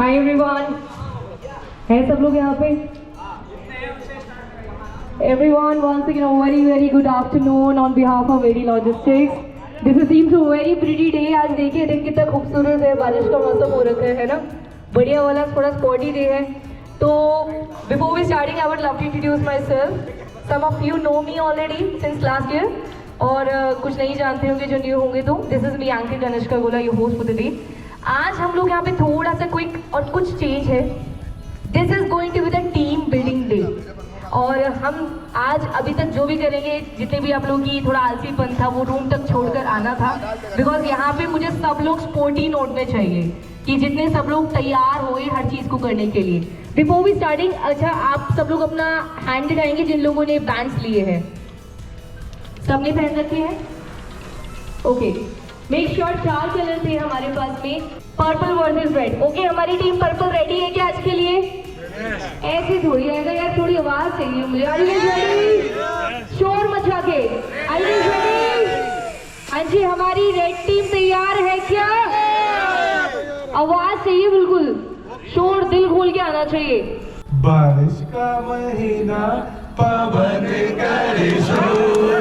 Hi everyone, है सब लोग यहाँ पे? Everyone, once again, a very good afternoon on behalf of AD Logistics. This seems a very pretty day. आज देखिए दिन कितना खूबसूरत है, बारिश का मौसम हो रखा है ना, बढ़िया वाला थोड़ा स्पॉटी डे है. तो before we starting, I would love to introduce myself. Some of you know me already since last year. और कुछ नहीं जानते होंगे जो न्यू होंगे तो दिस इज मी अंकित अनुष्का गोला, your host for the day. आज हम लोग यहाँ पे थोड़ा सा क्विक और कुछ चेंज है. This is going to be the team building day. और हम आज अभी तक जो भी करेंगे, जितने भी आप लोगों की थोड़ा आलसीपन था वो रूम तक छोड़कर आना था, बिकॉज यहाँ पे मुझे सब लोग स्पोर्टी नोट में चाहिए कि जितने सब लोग तैयार हुए हर चीज़ को करने के लिए. बिफोर वी स्टार्टिंग, अच्छा आप सब लोग अपना हैंड दिखाएंगे जिन लोगों ने बैंड्स लिए हैं. सबने पहन रखे हैं? ओके, मेक श्योर 4 कलर थे हमारे पास में, पर्पल वर्सेस रेड. ओके, हमारी टीम पर्पल रेडी है क्या आज के लिए? ऐसे थोड़ी आएगा यार, थोड़ी आवाज चाहिए मुझे. Are you ready? शोर मचा के. Are you ready? हाँ जी, हमारी रेड टीम तैयार है क्या? आवाज चाहिए, बिल्कुल शोर, दिल खोल के आना चाहिए. बारिश का महीना पवन करे शोर,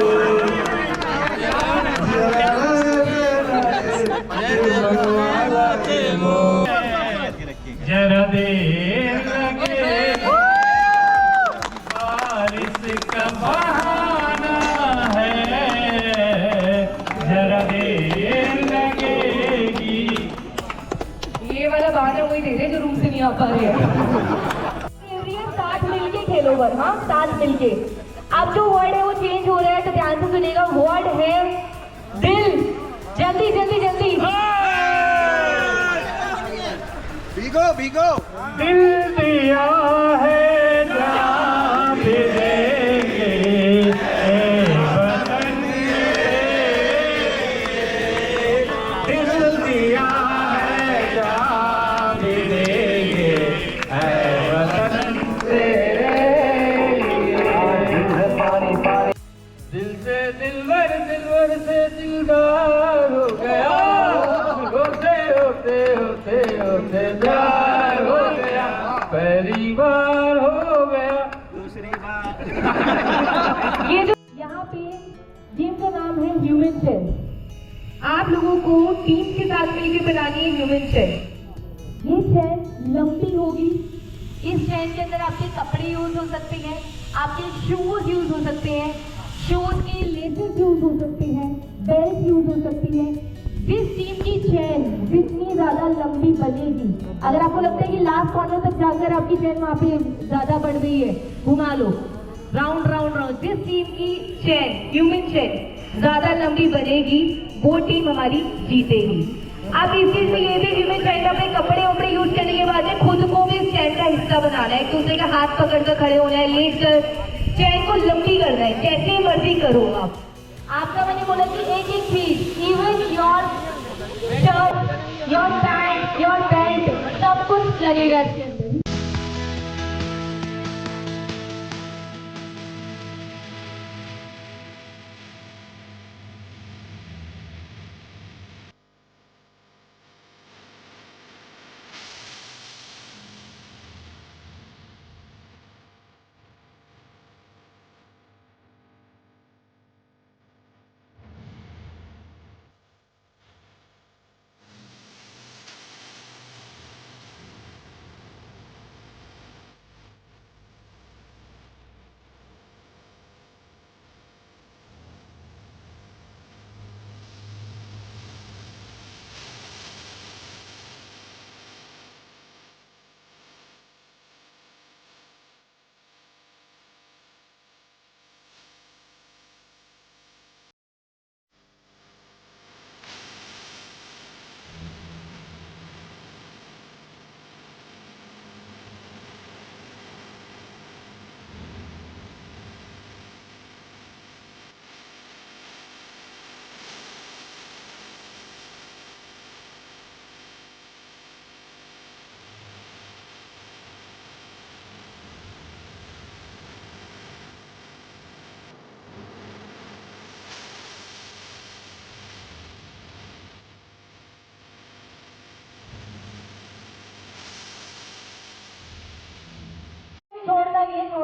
जरा देर लगे, बारिश का बहाना है, जरा देर लगेगी. ये वाला बहाना वही दे रहे जो रूम से नहीं आ पा रहे हैं. साथ मिलके खेलो बर, हाँ साथ मिलके. अब जो वर्ड है वो चेंज हो रहा है, तो ध्यान से सुनेगा. वर्ड है दिल. जल्दी जल्दी जल्दी. भीगो दिल दिया है जान भी देंगे, वतन दिल दिया है जान भी देंगे, वतन तेरे दिल से दिलवर, दिलवर से दिलदार हो गया, होते होते होते होते प्यार हो गया, पहली बार हो गया, दूसरी बार. ये जो यहाँ पे गेम का नाम है ह्यूमन चेस. आप लोगों को टीम के साथ मिलकर बनानी है ह्यूमन चेस. ये चेस लंबी होगी. इस चेस के अंदर आपके कपड़े यूज हो सकते हैं, आपके शूज यूज हो सकते हैं, शूज के लेसेस यूज हो सकते हैं, बेल्ट यूज हो सकती है. जिस टीम की चेन जितनी ज्यादा लंबी बनेगी, अगर आपको लगता है कि लास्ट कॉर्नर तक जाकर आपकी चेन वहां पे ज्यादा बढ़ गई है, घुमा लो राउंड राउंड राउंड. जिस टीम की चेन, ह्यूमन चेन ज्यादा लंबी बनेगी वो टीम हमारी जीतेगी. अब इस चीज में ये भी ह्यूमन चेन में अपने कपड़े वपड़े यूज करने के बाद में खुद को भी इस चेन का हिस्सा बनाना है. एक दूसरे का हाथ पकड़कर खड़े होना है, लेट कर चेन को लंबी करना है. जैसे मर्जी करो आप. आपका मैंने बोला कि एक एक चीज, even your shirt, your pant, your belt, सब कुछ लगेगा इसके अंदर.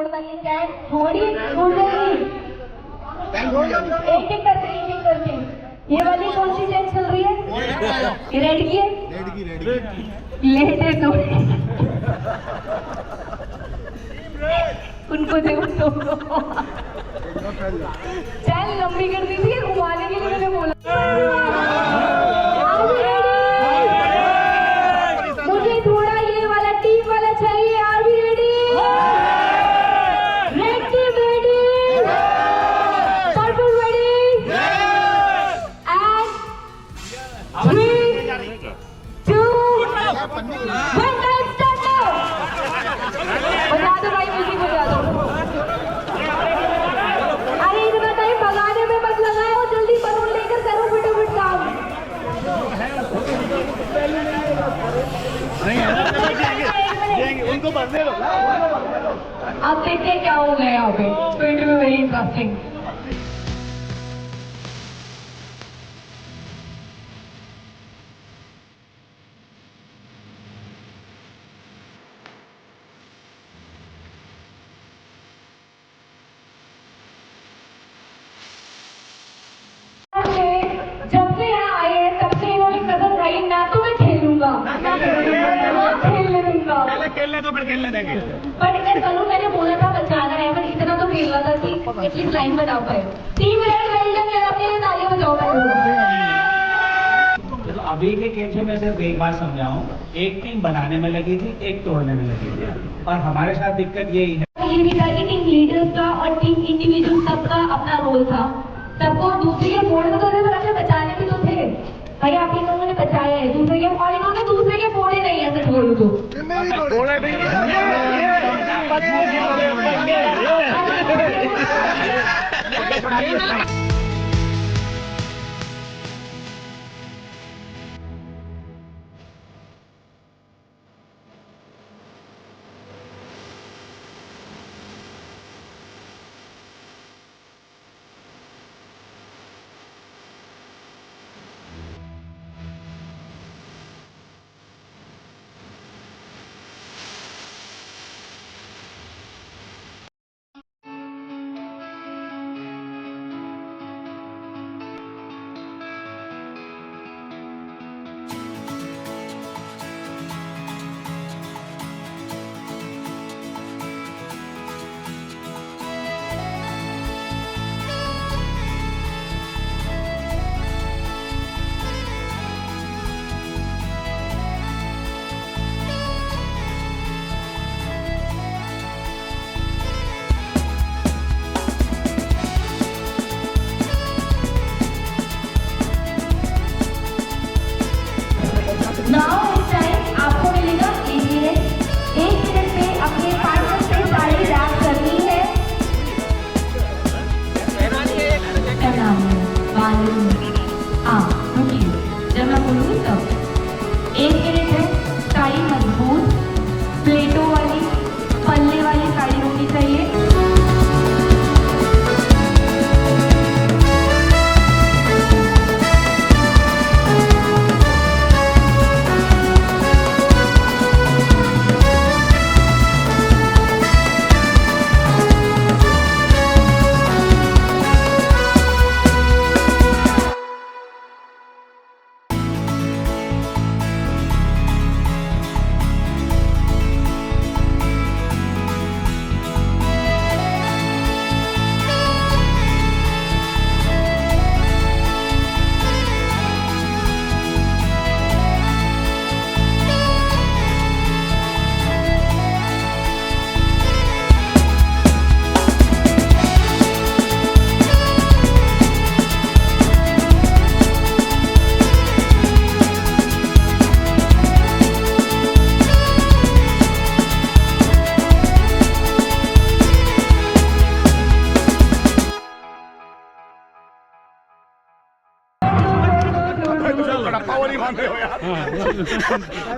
बताइए क्या है, थोड़ी छूट जाएगी। एक करके ये वाली कौन सी चेन चल रही है? रेड की है? लेट है तो उनको दे तो चल लंबी कर दी थी घुमाने के लिए मैंने बोला। मुझे थोड़ा ये वाला टीम वाला चाहिए। R be ready? Red team ready? Purple ready? And 3, 2, 1 time start now. बजा दो भाई, म्यूजिक बजा दो। अरे इतना टाइम भगाने में मत लगाओ, जल्दी बलून लेकर करो फटाफट काम। उनको भरने दो। अब देखते हैं क्या हो गया यहाँ पे। इट्स में वेरी इंटरेस्टिंग। जब से यहाँ आए हैं तब से इन्होंने कसम खाई ना तो मैं खेलूंगा, खेलने दूंगा। खेलने तो फिर खेलने देंगे। बट इधर करूँ, मैंने बोला था बचाना है, पर इतना तो खेलना था कि एटलीस्ट लाइन बजाओ पाए। टीम रेड वेल्डन में अपने लिए तालियां बजाओ पाए। तो अभी के खेल से मैं सिर्फ एक बात समझाऊं, एक टीम बनाने में लगी थी, एक तोड़ने में लगी थी, और हमारे साथ दिक्कत यही है। ये भी था कि टीम लीडर्स का और टीम इंडिविजुअल सबका अपना रोल था। सबको दूसरे के फोड़े तो थे, पर अपने बचाने भी तो थे। भाई आप इन लोगों ने बचाया है दूसरे के, और इन्होंने दूसरे के फोड़े नहीं है, सच बोलूं तो। नाउ इस टाइम आपको मिलेगा 1 मिनट। 1 मिनट में अपने पार्टनर से साड़ी रैप करनी है। क्या नाम है? हाँ रुकिए, जब मैं बोलूँगी तब। 1 मिनट है। साड़ी मजबूत प्लेटों वाली पल्ले वाली साड़ी होनी चाहिए।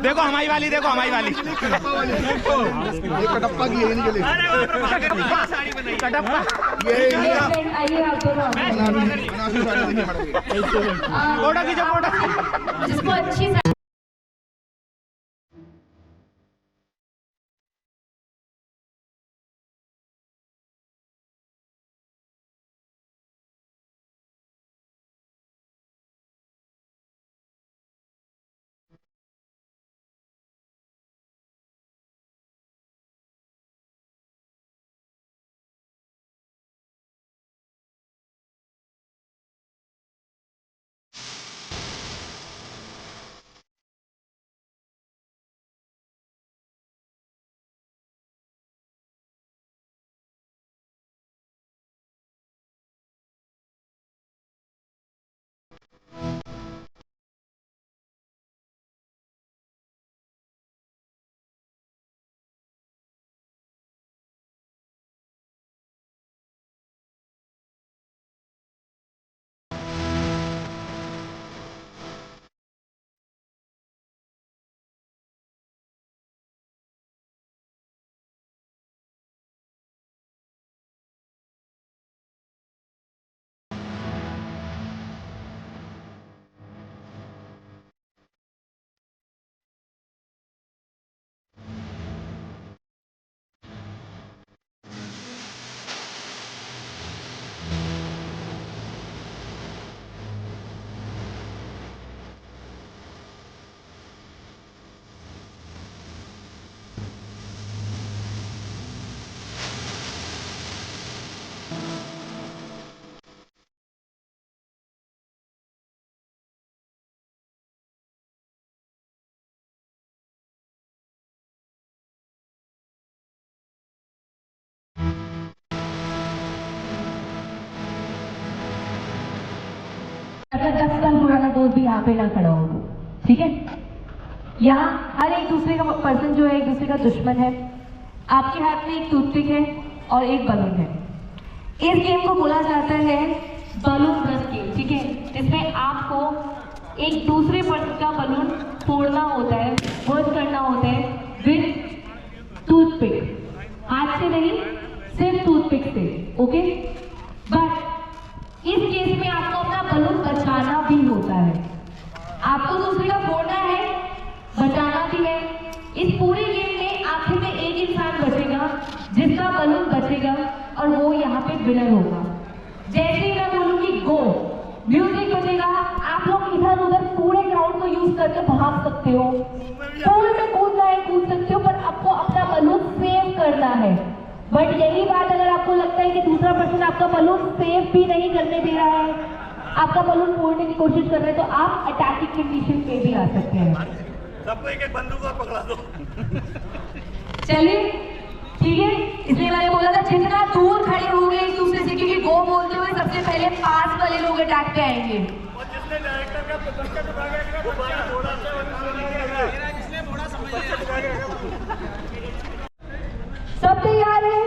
देखो हमारी वाली, देखो हमारी वाली। ये कटप्पा की है इनके लिए। कटप्पा आइए आप दोनों बनारसी साड़ी देखिए मैडम की। फोटो खींचो, फोटो जिसको अच्छी अगर 10 साल पुराना दोस्त भी यहाँ पे ना खड़ा हो, ठीक है? यहाँ हर एक दूसरे का पर्सन जो है एक दूसरे का दुश्मन है। आपके हाथ में एक टूथपिक है और एक बलून है। इस गेम को बोला जाता है बलून ब्रश गेम, ठीक है? जिसमें आपको एक दूसरे पर्सन का बलून फोड़ना होता है, बर्स्ट करना होता है विद टूथपिक। हाथ से नहीं, सिर्फ टूथपिक से, ओके? बट इस केस में आपको अपना बलून बचाना भी होता है। आपको दूसरे का फोड़ना है, बचाना भी है। इस पूरे गेम में आखिर में एक इंसान बचेगा जिसका बलून बचेगा और वो यहाँ पे विनर होगा। जैसे ही मैं बोलूंगी गो, म्यूजिक बजेगा, आप लोग इधर उधर पूरे ग्राउंड को यूज करके भाग सकते हो, पूल में कूदना है कूद सकते हो, पर आपको अपना बलून सेव करना है। बट यही बात अगर आपको लगता है कि दूसरा पर्सन आपका बलून सेव भी नहीं करने दे रहा है, आपका बलून फोड़ने की कोशिश कर रहे हैं, तो आप अटैकिंग कंडीशन पे भी आ सकते हैं। सबको एक बंदूक और पकड़ा दो। चलिए ठीक है, इसलिए मैंने बोला था जितना दूर खड़े हो गए एक दूसरे से, क्योंकि गो बोलते हुए सबसे पहले पास वाले लोग अटैक पे आएंगे। और जिसने डायरेक्टर का बच्चा दिखाया वो बाहर थोड़ा सब तैयार है?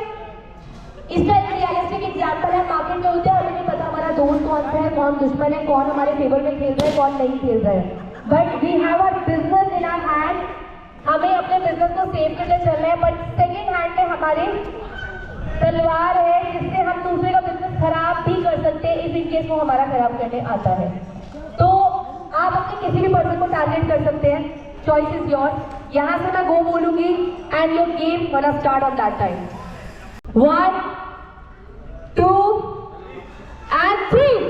इसका एक रियलिस्टिक एग्जाम्पल है, मार्केट में होते हैं, हमें नहीं पता हमारा दोस्त कौन सा है, कौन दुश्मन है, कौन हमारे फेवर में खेल रहा है, कौन नहीं खेल रहा है। But we have a business in our hand, हमें अपने बिजनेस को सेव करके चलना है। बट सेकेंड हैंड में हमारे तलवार है जिससे हम दूसरे का बिजनेस खराब भी कर सकते हैं इफ इन केस वो हमारा खराब करने आता है। तो आप अपने किसी भी पर्सन को टारगेट कर सकते हैं, चॉइस इज योर्स। यहाँ से मैं गो बोलूंगी and your game gonna start on that time. 1 2 and 3।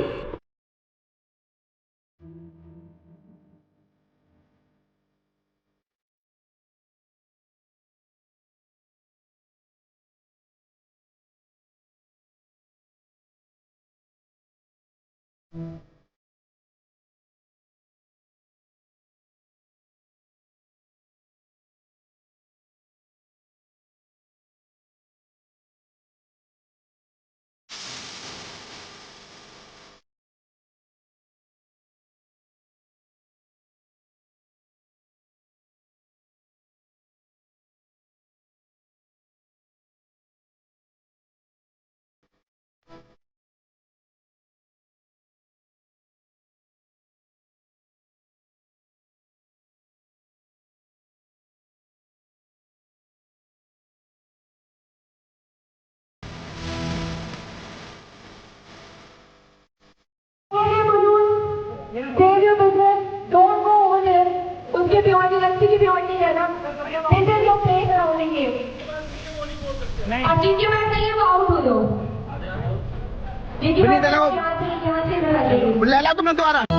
Save your business. Don't go over there. उसके beyond की लक्ष्य के beyond नहीं रहना। This is your place around the game. अब जिनके मैच नहीं है वो आउट हो जाओ। जिनके मैच यहाँ से इधर आ जाइए। ले ला तुमने दोबारा।